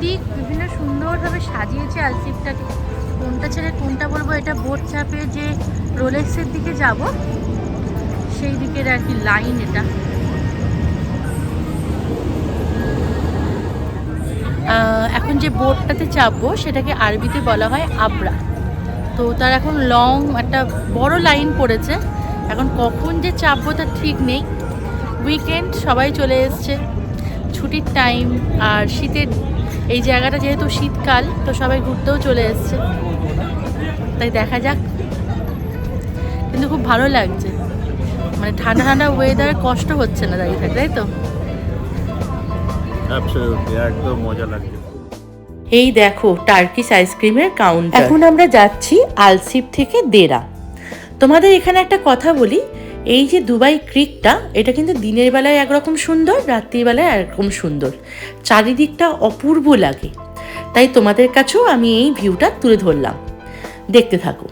দিক বিভিন্ন সুন্দরভাবে সাজিয়েছে আলসিপটাকে। কোনটা ছেড়ে কোনটা বলবো, এটা বোট চাপে যে রোলেক্সের দিকে যাব সেই দিকের আর কি লাইন এটা। এখন যে বোটটাতে চাপবো সেটাকে আরবিতে বলা হয় আবরা। তো তার এখন লং একটা বড় লাইন পড়েছে। এখন কখন যে চাপবো তার ঠিক নেই। উইকেন্ড, সবাই চলে এসছে, ছুটির টাইম, আর শীতের এই জায়গাটা যেহেতু শীতকাল তো সবাই ঘুরতেও চলে এসছে, তাই দেখা যাক। কিন্তু খুব ভালো লাগছে, মানে ঠান্ডা ঠান্ডা ওয়েদার, কষ্ট হচ্ছে না দাঁড়িয়ে থাকতে, তাই তো? একদম মজা লাগছে। এই দেখো টার্কিশ আইসক্রিমের কাউন্টার। এখন আমরা যাচ্ছি আলসিপ থেকে দেরা। তোমাদের এখানে একটা কথা বলি, এই যে দুবাই ক্রিকটা, এটা কিন্তু দিনের বেলায় একরকম সুন্দর, রাত্রির বেলায় একরকম সুন্দর, চারিদিকটা অপূর্ব লাগে। তাই তোমাদের কাছেও আমি এই ভিউটা তুলে ধরলাম, দেখতে থাকো।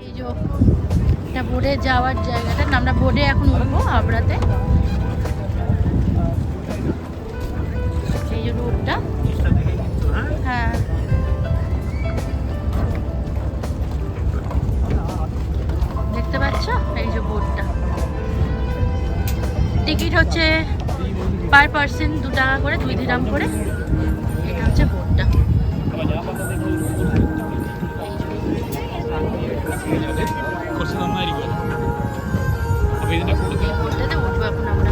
এই যে এটা বোর্ডে যাওয়ার জায়গাটা, আমরা বোর্ডে এখন উঠবো আবরাতে। এই যে রোডটা, হ্যাঁ দেখতে পাচ্ছ, এই যে বোর্ডটা। টিকিট হচ্ছে পার পার্সন 2 টাকা করে, 2 দিরহাম করে। এটা হচ্ছে বোর্ডটা। এই বোর্ডটাতে উঠবো এখন আমরা।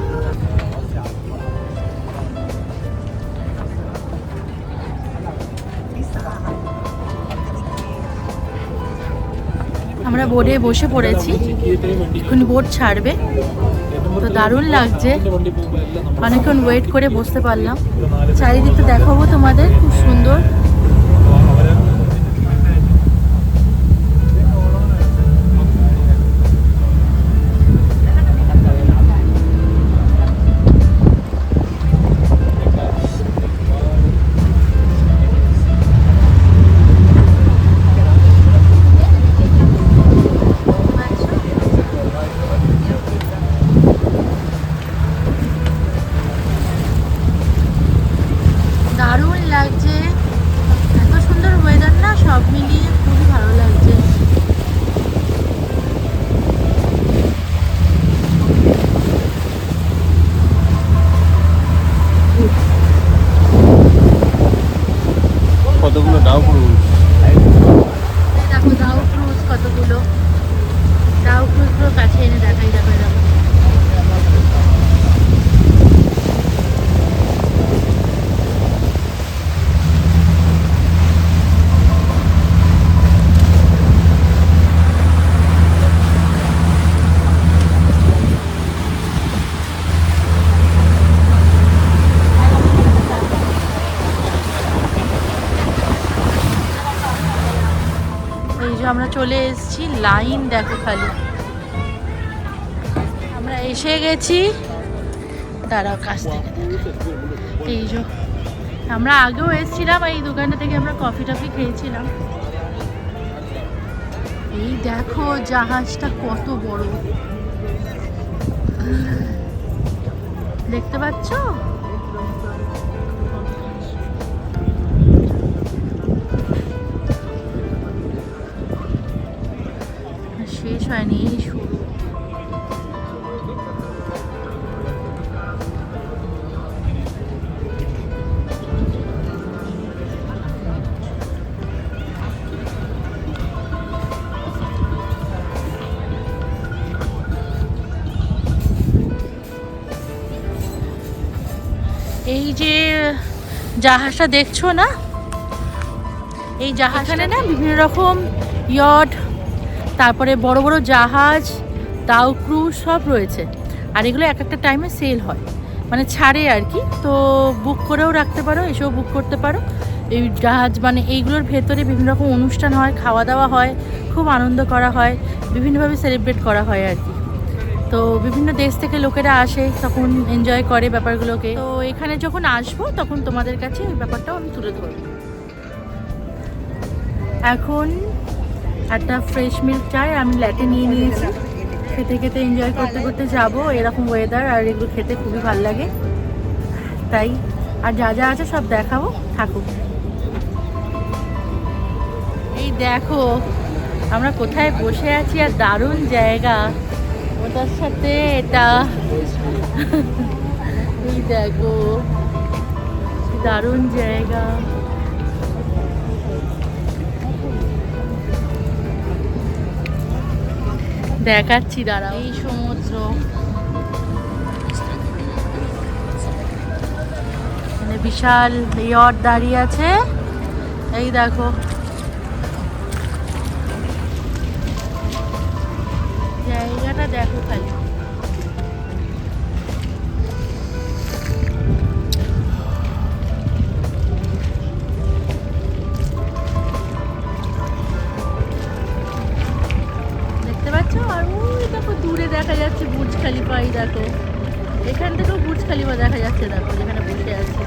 আমরা বোর্ডে বসে পড়েছি, এখন বোর্ড ছাড়বে। তো দারুণ লাগছে, অনেকক্ষণ ওয়েট করে বসতে পারলাম। চারিদিকটা দেখাবো তোমাদের, খুব সুন্দর। দারুণ লাগছে, এত সুন্দর ওয়েদার না, সব মিলিয়ে খুবই ভালো লাগছে। কতগুলো ডাউ ক্রুজ, দেখো ডাউ ক্রুজ কতগুলো, ডাউ ক্রুজগুলো কাছে এনে দেখাই যাবে। দেখো আমরা চলে এসেছি, লাইন দেখো খালি। আমরা এসে গেছি, দাঁড়াও কাছ থেকে। এই যে আমরা আগেও এসেছিলাম, এই দোকানটা থেকে আমরা কফি টফি খেয়েছিলাম। এই দেখো জাহাজটা কত বড়, দেখতে পাচ্ছ? শেষ হয়নি, এই শুরু। এই যে জাহাজটা দেখছো না, এই জাহাজখানে না বিভিন্ন রকম ইয়ট, তারপরে বড় বড় জাহাজ, ডাউ ক্রুজ সব রয়েছে। আর এগুলো এক একটা টাইমে সেল হয়, মানে ছাড়ে আর কি। তো বুক করেও রাখতে পারো, এসেও বুক করতে পারো। এই জাহাজ মানে এইগুলোর ভেতরে বিভিন্ন রকম অনুষ্ঠান হয়, খাওয়া দাওয়া হয়, খুব আনন্দ করা হয়, বিভিন্নভাবে সেলিব্রেট করা হয় আর কি। তো বিভিন্ন দেশ থেকে লোকেরা আসে, তখন এনজয় করে ব্যাপারগুলোকে। তো এখানে যখন আসবো তখন তোমাদের কাছে এই ব্যাপারটাও আমি তুলে ধরবো। এখন একটা ফ্রেশ মিল্ক চাই আমি ল্যাটে নিয়ে নিয়েছি। খেতে খেতে এনজয় করতে করতে যাব। এরকম ওয়েদার আর এগুলো খেতে খুবই ভালো লাগে, তাই আর যা যা আছে সব দেখাবো, থাকুক। এই দেখো আমরা কোথায় বসে আছি, আর দারুণ জায়গা, ওটার সাথে এটা এই দেখো দারুণ জায়গা। দেখাচ্ছি দাঁড়াও, এই সমুদ্র, মানে বিশাল ইয়ট দাঁড়িয়ে আছে, এই দেখো জায়গাটা দেখো খালি। দেখতে পাচ্ছ, আর ওই দেখো দূরে দেখা যাচ্ছে বুর্জ খলিফা, এই দেখো এখান থেকেও বুর্জ খলিফা দেখা যাচ্ছে, দেখো যেখানে বসে আছে।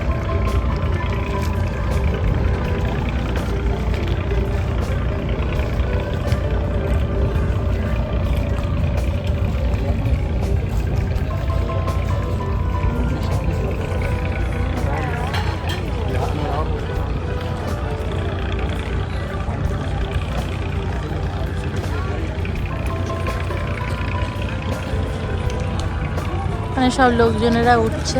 এখানে সব লোকজনেরা উঠছে,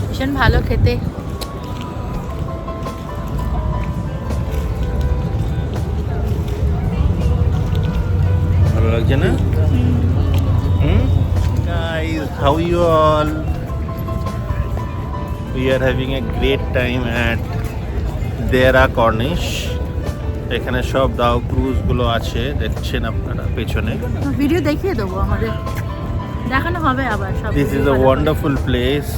ভীষণ ভালো খেতে। ভালো লাগছে না? Guys, how you all? We are having a great time at Dera Cornish. এখানে সব দাও ক্রুজ গুলো আছে, দেখছেন আপনারা পেছনে। ভিডিও দেখিয়ে দেবো, আমাদের দেখানো হবে আবার সব। This is a wonderful place.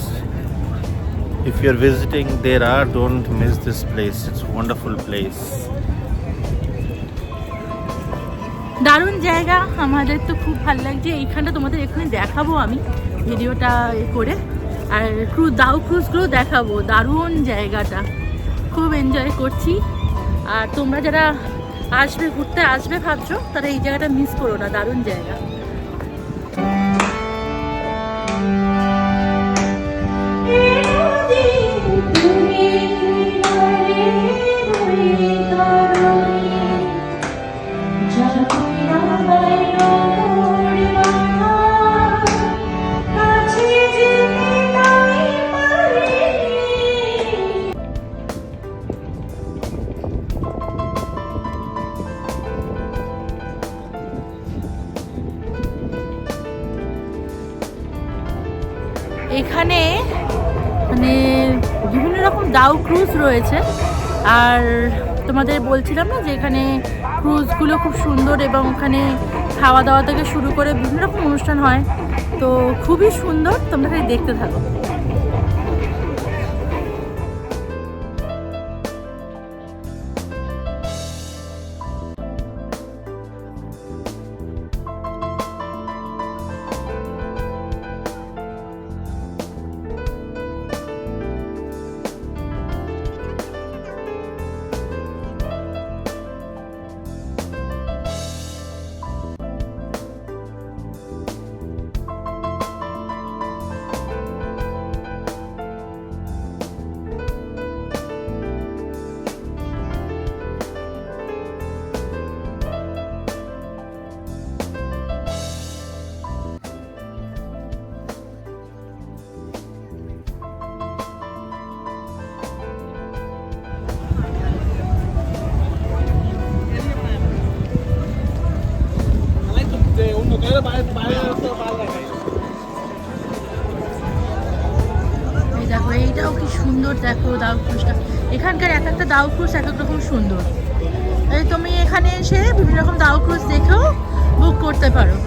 If you are visiting Dera, don't miss this place. It's a wonderful place. দারুণ জায়গা, আমাদের তো খুব ভালো লাগছে। এইখানটা তোমাদের এখানে দেখাবো আমি ভিডিওটা করে, আর দাও ক্রুজগুলো দেখাবো। দারুণ জায়গাটা, খুব এনজয় করছি। আর তোমরা যারা আসবে, ঘুরতে আসবে ভাবছো, তারা এই জায়গাটা মিস করো না, দারুণ জায়গা। এখানে মানে বিভিন্ন রকম দাও ক্রুজ রয়েছে, আর তোমাদের বলছিলাম না যে এখানে ক্রুজগুলো খুব সুন্দর, এবং ওখানে খাওয়া দাওয়া থেকে শুরু করে বিভিন্ন রকম অনুষ্ঠান হয়, তো খুবই সুন্দর। তোমরা খালি দেখতে থাকো। এই দেখো, এইটাও কি সুন্দর, দেখো দাও ক্রুজটা। এখানকার এক একটা দাও ক্রুজ এক এক রকম সুন্দর। এই তুমি এখানে এসে বিভিন্ন রকম দাও ক্রুজ দেখেও বুক করতে পারো।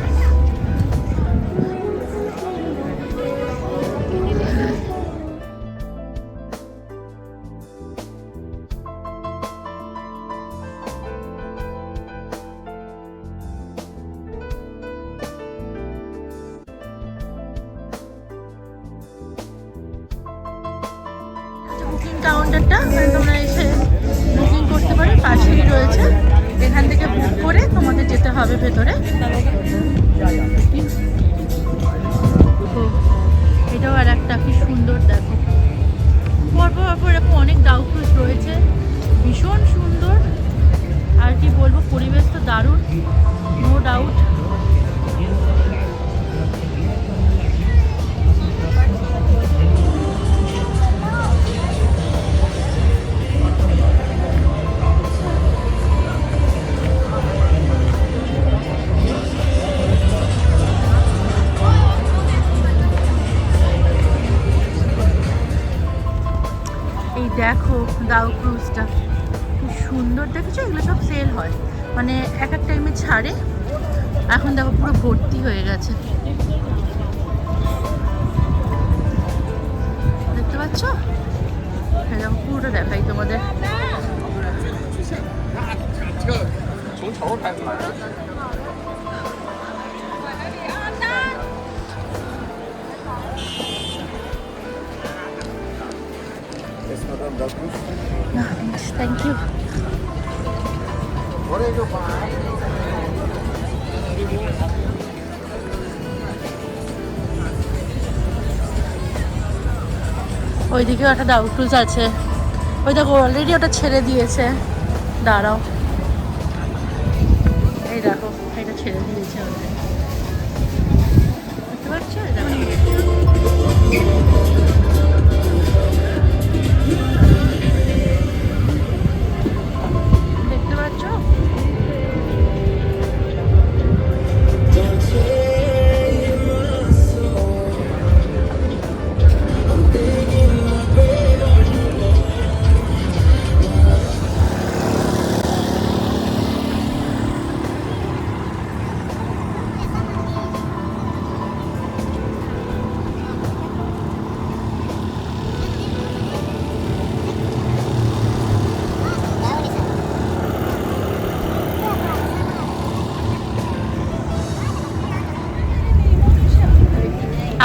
বুকিং কাউন্টারটা, মানে তোমরা এসে বুকিং করতে পারো, পাশেই রয়েছে। এখান থেকে বুক করে তোমাদের ভেতরে। ও, এটাও আর একটা কি সুন্দর, দেখো পরপর পরপর এরকম অনেক ডাউ ক্রুজ রয়েছে, ভীষণ সুন্দর। আর কি বলবো, পরিবেশ তো দারুণ, নো ডাউট। এই দেখো ডাউ ক্রুজটা কি সুন্দর, দেখেছো? এগুলো সব সেল হয়, মানে এক এক টাইমে ছাড়ে। এখন দেখো পুরো ভর্তি হয়ে গেছে, দেখতে পাচ্ছ? দেখো পুরোটা দেখাই তোমাদের। Thank you. ওইদিকেও একটা ডাউ ক্রুজ আছে, ওই দেখো অলরেডি ওটা ছেড়ে দিয়েছে। দাঁড়াও, এই দেখো এটা ছেড়ে দিয়েছে অলরেডি, দেখতে পাচ্ছ? এই দেখো। দেখতে পাচ্ছ?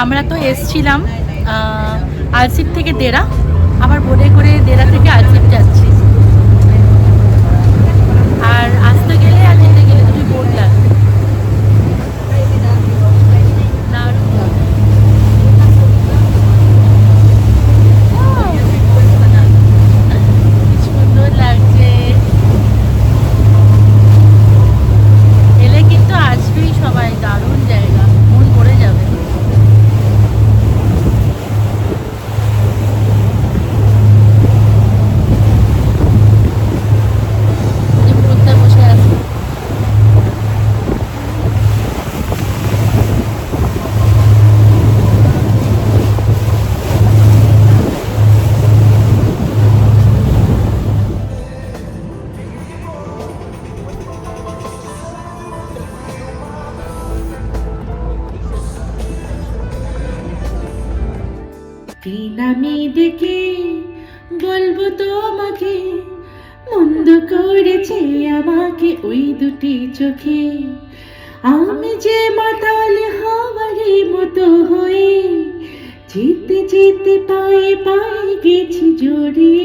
আমরা তো এসছিলাম আলসিপ থেকে দেরা, আবার বোটে করে দেরা থেকে আলসিপ যাচ্ছি। আর আসতে গেলে আর যেতে গেলে দুটো বোট লাগবে। দারুণ লাগবে। কি সুন্দর লাগছে। এলে কিন্তু আসবেই সবাই, দারুণ জায়গা, মন ভরে যাবে। বসে আছে। কি নামে ডেকে বলবো তোমাকে, মন্দ করেছে আমাকে ওই দুটি চোখে। আমি যে মাতাল হাওয়ারে মতো হয়ে যেতে যেতে পায়ে পায়ে গেছি জড়ে।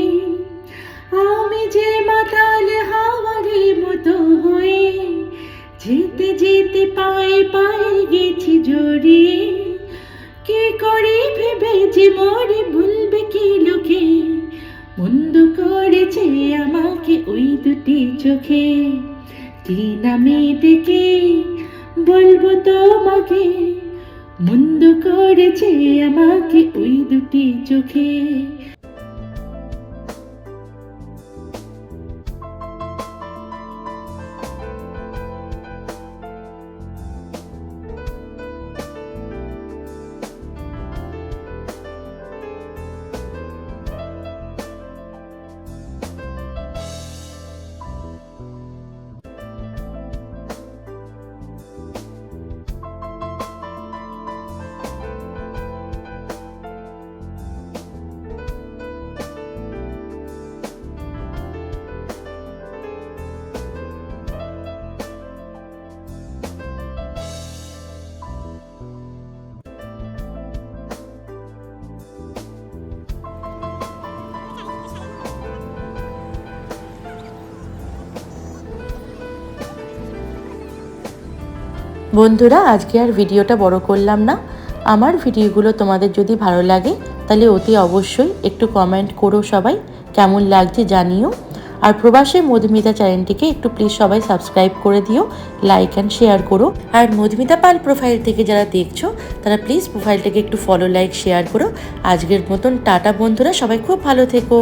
আমি যে মাতাল হাওয়ারে মতো হয়ে যেতে যেতে পায়ে পায়ে গেছি জড়ে। কি করি ভেবে যে মরে বলবে কি লোকে, মন্দ করেছে আমাকে ওই দুটি চোখে। কি নামে ডেকে বলবো তোমাকে, মন্দ করেছে আমাকে ওই দুটি চোখে। বন্ধুরা, আজকে আর ভিডিওটা বড় করলাম না। আমার ভিডিওগুলো তোমাদের যদি ভালো লাগে তাহলে অতি অবশ্যই একটু কমেন্ট করো, সবাই কেমন লাগছে জানিও। আর প্রবাসী মধুমিতা চ্যানেলটিকে একটু প্লিজ সবাই সাবস্ক্রাইব করে দিও, লাইক অ্যান্ড শেয়ার করো। আর মধুমিতা পাল প্রোফাইল থেকে যারা দেখছো তারা প্লিজ প্রোফাইলটাকে একটু ফলো, লাইক, শেয়ার করো। আজকের মতন টাটা বন্ধুরা, সবাই খুব ভালো থেকো।